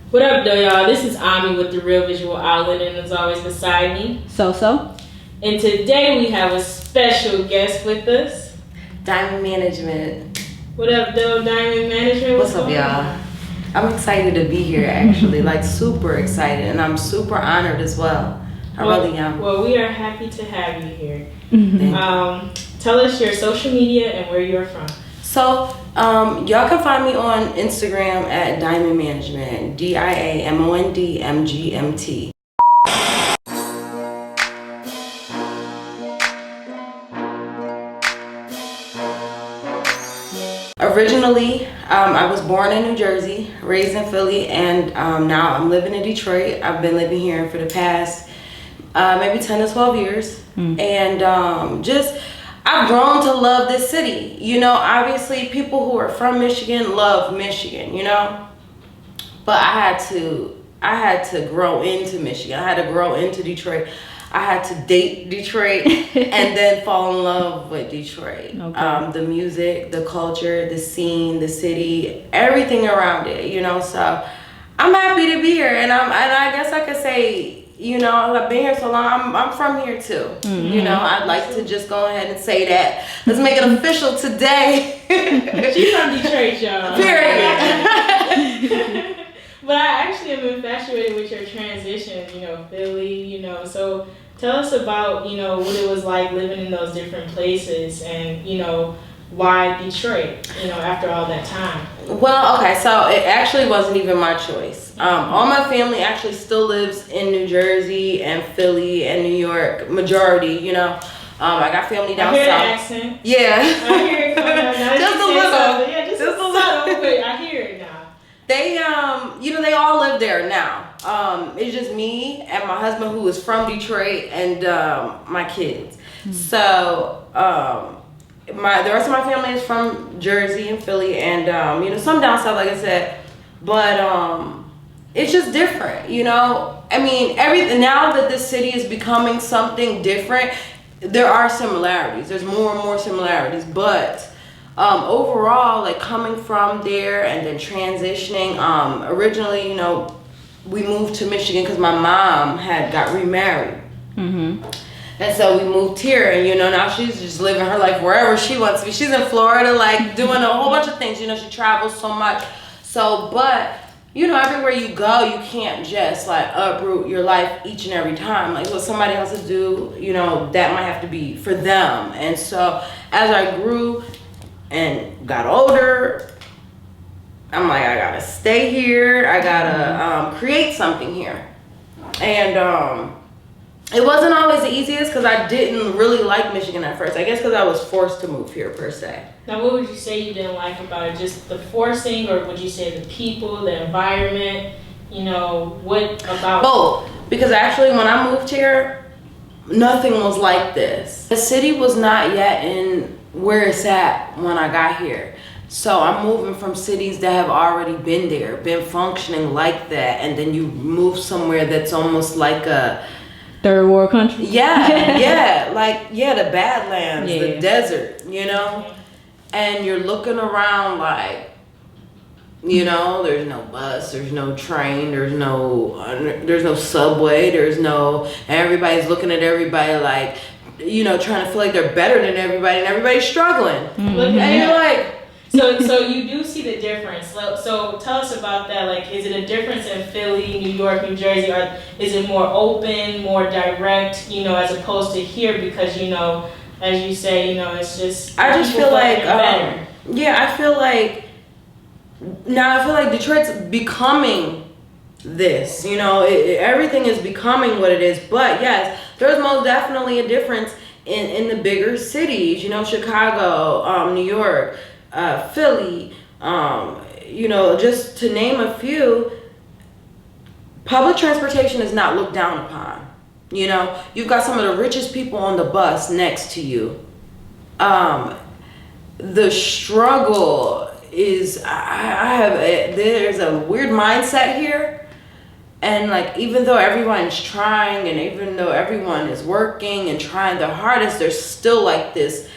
What up, though, y'all? This is Ami with The Real Visual Outlet, and as always, beside me, So. And today we have a special guest with us, Diamond Management. What up, though, Diamond Management? What's up, y'all? I'm excited to be here, actually, like super excited, and I'm super honored as well. I really am. Well, we are happy to have you here. Mm-hmm. Tell us your social media and where you're from. So, y'all can find me on Instagram at Diamond Management, DIAMONDMGMT. Originally, I was born in New Jersey, raised in Philly, and now I'm living in Detroit. I've been living here for the past maybe 10 to 12 years. And I've grown to love this city. You know, obviously people who are from Michigan love Michigan, you know? But I had to grow into Michigan. I had to grow into Detroit. I had to date Detroit and then fall in love with Detroit. Okay. The music, the culture, the scene, the city, everything around it, you know? So I'm happy to be here. And I guess I could say, you know, I've been here so long, I'm from here too. Mm-hmm. You know, I'd like to just go ahead and say that. Let's make it official today. She's from Detroit, y'all. Period. But I actually am infatuated with your transition, you know, Philly, you know. So tell us about, you know, what it was like living in those different places and, you know, why Detroit, you know, after all that time? Well, okay, so it actually wasn't even my choice. All my family actually still lives in New Jersey and Philly and New York, majority, you know. I got family down south. I hear the accent. Yeah. I hear it coming out. Now just a little. Yeah, just a little, but I hear it now. They, you know, they all live there now. It's just me and my husband who is from Detroit and my kids. So, the rest of my family is from Jersey and Philly and, you know, some down south, like I said, but, it's just different, you know? I mean, now that this city is becoming something different, there are similarities. There's more and more similarities, but, overall, like coming from there and then transitioning, originally, you know, we moved to Michigan because my mom got remarried. Mm-hmm. And so we moved here, and, you know, now she's just living her life wherever she wants to be. She's in Florida, like, doing a whole bunch of things. You know, she travels so much. So, but, you know, everywhere you go, you can't just, like, uproot your life each and every time. Like, what somebody else to do, you know, that might have to be for them. And so, as I grew and got older, I'm like, I gotta stay here. I gotta create something here. And, it wasn't always the easiest because I didn't really like Michigan at first. I guess because I was forced to move here, per se. Now, what would you say you didn't like about it? Just the forcing, or would you say the people, the environment? You know, what about... Both. Because actually, when I moved here, nothing was like this. The city was not yet in where it's at when I got here. So I'm moving from cities that have already been there, been functioning like that, and then you move somewhere that's almost like a... third world country. Yeah, like the Badlands, the desert, you know, and you're looking around like, you know, there's no bus, there's no train, there's no subway, everybody's looking at everybody like, you know, trying to feel like they're better than everybody, and everybody's struggling. Mm-hmm. And you're like. So you do see the difference. So tell us about that. Like, is it a difference in Philly, New York, New Jersey, or is it more open, more direct, you know, as opposed to here? Because, you know, as you say, you know, it's just... I just feel like, I feel like Detroit's becoming this, you know, everything is becoming what it is. But yes, there's most definitely a difference in the bigger cities, you know, Chicago, New York, Philly, you know, just to name a few. Public transportation is not looked down upon. You know, you've got some of the richest people on the bus next to you. The struggle is, there's a weird mindset here. And like, even though everyone's trying and even though everyone is working and trying their hardest, there's still like this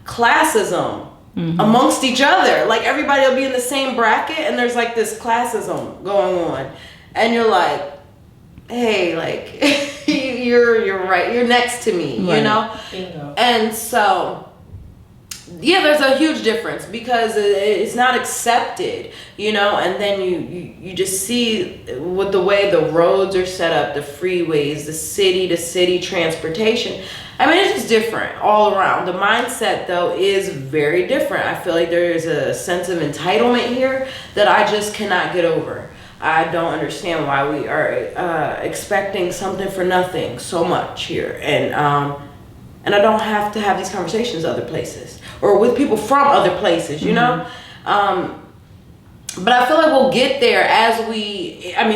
classism amongst each other. Like everybody will be in the same bracket, and there's like this classism going on, and you're like, hey, like you're right, you're next to me, you know. Bingo. And so yeah, there's a huge difference because it's not accepted, you know. And then you just see with the way the roads are set up, the freeways, the city to city transportation. I mean, it's just different all around. The mindset, though, is very different. I feel like there is a sense of entitlement here that I just cannot get over. I don't understand why we are expecting something for nothing so much here. And I don't have to have these conversations other places or with people from other places, you know? But I feel like we'll get there as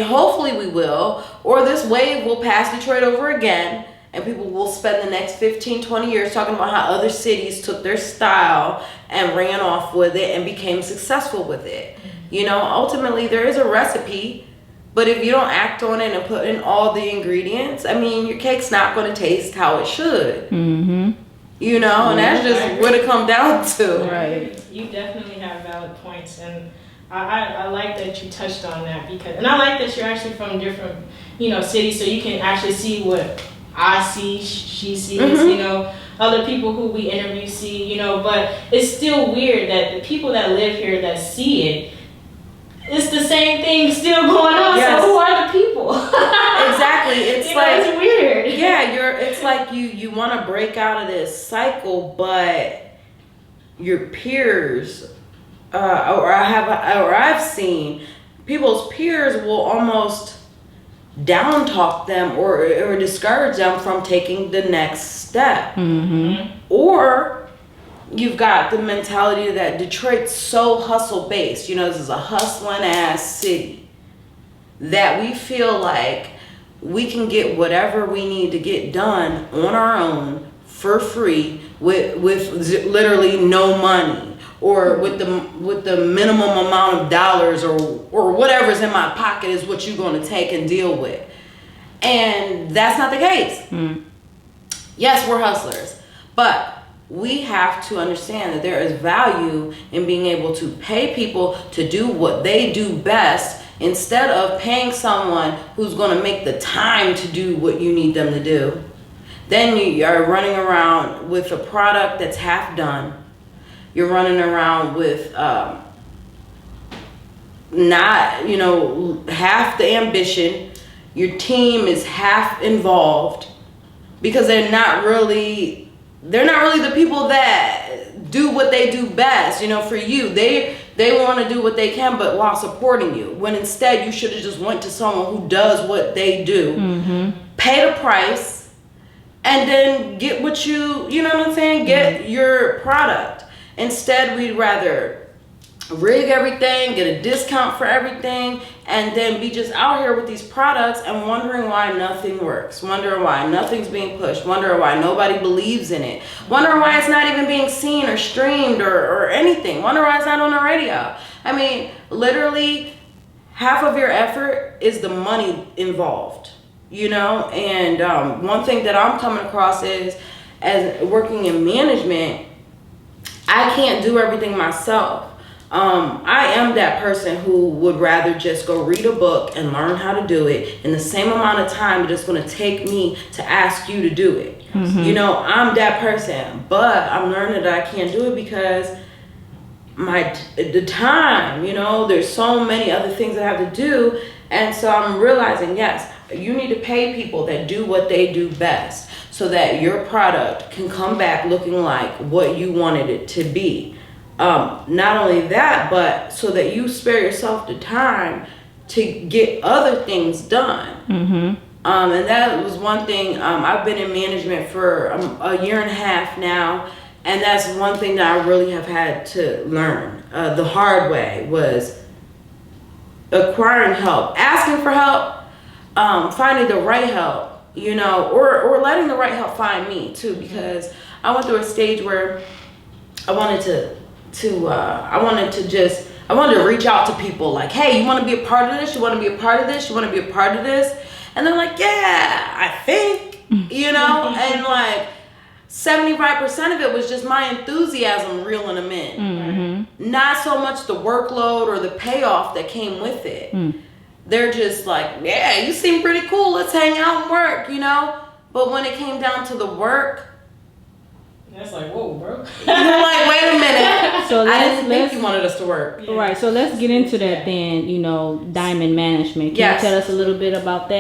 hopefully we will, or this wave will pass Detroit over again. And people will spend the next 15, 20 years talking about how other cities took their style and ran off with it and became successful with it. You know, ultimately there is a recipe, but if you don't act on it and put in all the ingredients, I mean, your cake's not going to taste how it should. You know, and that's just what it comes down to. Right. You definitely have valid points, and I like that you touched on that and I like that you're actually from different, you know, cities, so you can actually see what I see, she sees, you know, other people who we interview see, you know, but it's still weird that the people that live here that see it, it's the same thing still going on. Yes. So who are the people? Exactly. It's it's weird. Yeah, it's like you want to break out of this cycle, but your peers, I've seen people's peers will almost down talk them or discourage them from taking the next step. Or you've got the mentality that Detroit's so hustle based, you know, this is a hustling ass city, that we feel like we can get whatever we need to get done on our own for free with literally no money, or with the minimum amount of dollars or whatever's in my pocket is what you're going to take and deal with. And that's not the case. Yes, we're hustlers, but we have to understand that there is value in being able to pay people to do what they do best instead of paying someone who's going to make the time to do what you need them to do. Then you are running around with a product that's half done. You're running around with not, you know, half the ambition. Your team is half involved because they're not really the people that do what they do best. You know, for you, they want to do what they can, but while supporting you. When instead you should have just went to someone who does what they do, pay the price, and then get what you know what I'm saying? Get your product. Instead, we'd rather rig everything, get a discount for everything, and then be just out here with these products and wondering why nothing works, wondering why nothing's being pushed, wondering why nobody believes in it, wondering why it's not even being seen or streamed or anything, wondering why it's not on the radio. I mean, literally, half of your effort is the money involved, you know? And one thing that I'm coming across is, as working in management, I can't do everything myself. I am that person who would rather just go read a book and learn how to do it in the same amount of time that it's going to take me to ask you to do it. You know, I'm that person, but I'm learning that I can't do it because the time, you know, there's so many other things that I have to do. And so I'm realizing, yes, you need to pay people that do what they do best, so that your product can come back looking like what you wanted it to be. Not only that, but so that you spare yourself the time to get other things done. And that was one thing. I've been in management for a year and a half now, and that's one thing that I really have had to learn the hard way, was acquiring help, asking for help, finding the right help, you know, or letting the right help find me too, because I went through a stage where I wanted to reach out to people like, hey, you want to be a part of this? You want to be a part of this? You want to be a part of this? And they're like, yeah, I think, you know, and like, 75% of it was just my enthusiasm reeling them in. Mm-hmm. Not so much the workload or the payoff that came with it. Mm. They're just like, yeah, you seem pretty cool. Let's hang out and work, you know? But when it came down to the work, that's like, whoa, bro. you're like, wait a minute. So I didn't think you wanted us to work. Right, so let's get into that then, you know, diamond management. Can you tell us a little bit about that?